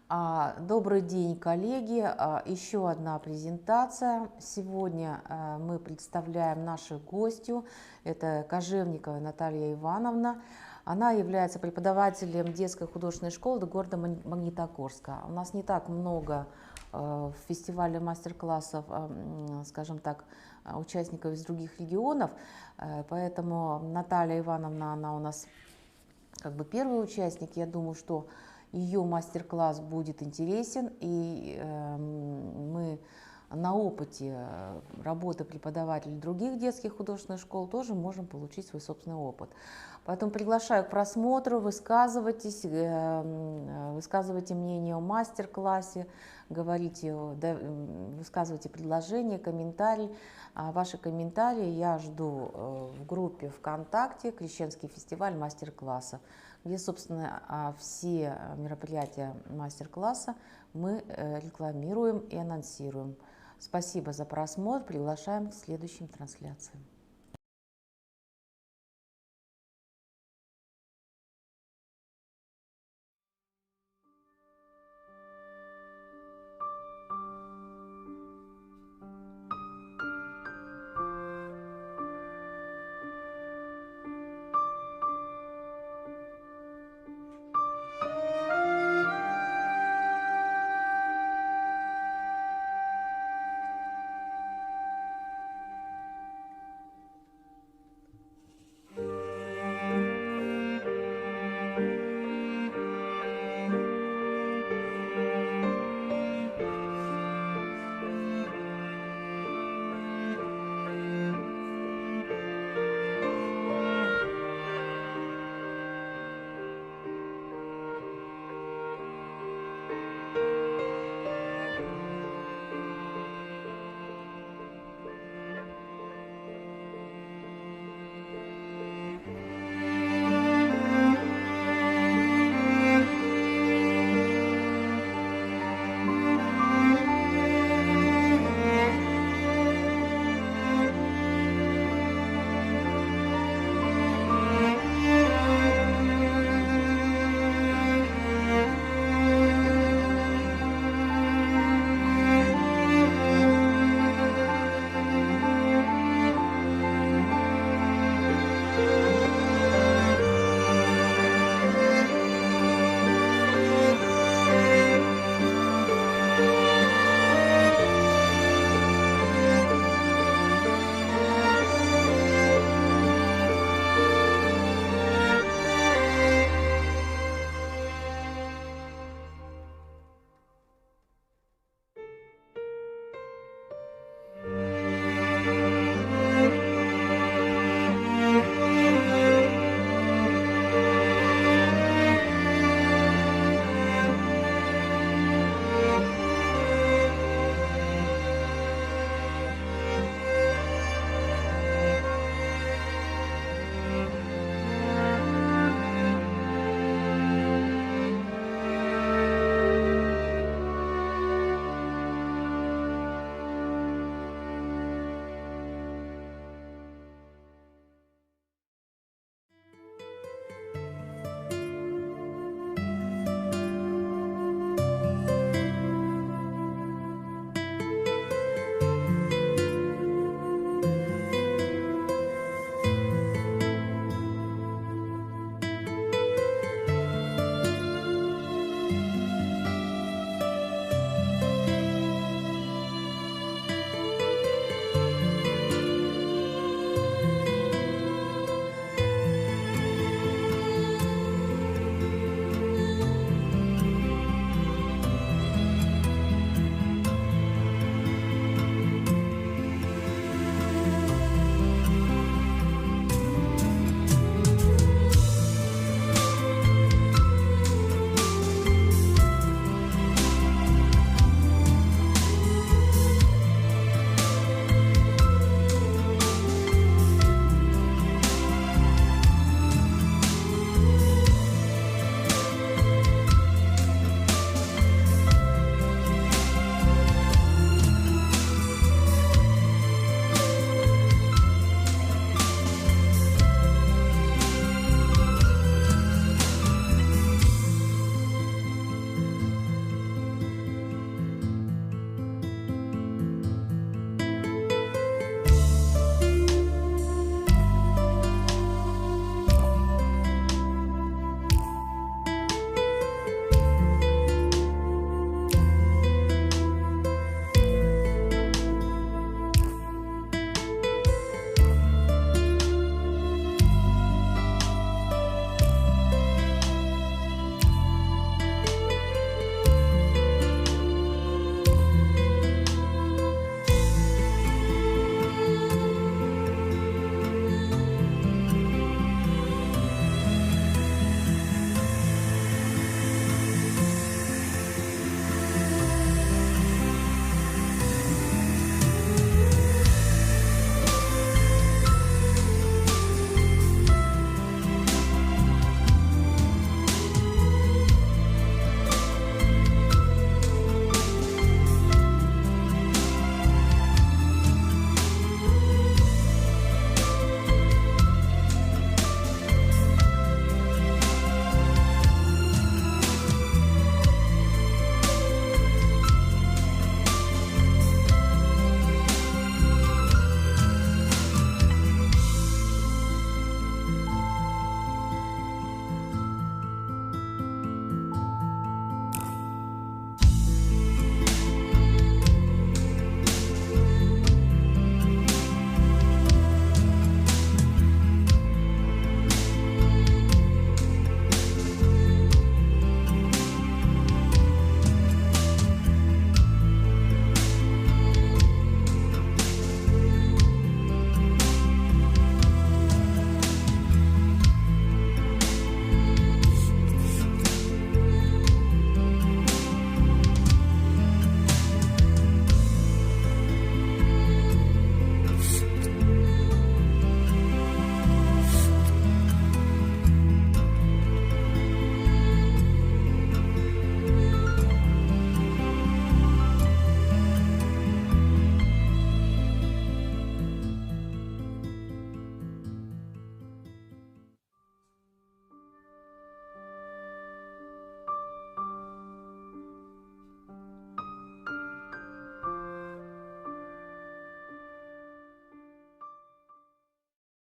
Добрый день, коллеги! Еще одна презентация. Сегодня мы представляем нашу гостью. Это Кожевникова Наталья Ивановна. Она является преподавателем детской художественной школы города Магнитогорска. У нас не так много в фестивале мастер-классов, скажем так, участников из других регионов, поэтому Наталья Ивановна, она у нас как бы первый участник. Я думаю, что ее мастер-класс будет интересен, и мы на опыте работы преподавателей других детских художественных школ тоже можем получить свой собственный опыт. Поэтому приглашаю к просмотру, высказывайтесь, высказывайте мнение о мастер-классе, высказывайте предложения, комментарии. Ваши комментарии я жду в группе ВКонтакте «Крещенский фестиваль мастер-классов», где, собственно, все мероприятия мастер-класса мы рекламируем и анонсируем. Спасибо за просмотр. Приглашаем к следующим трансляциям.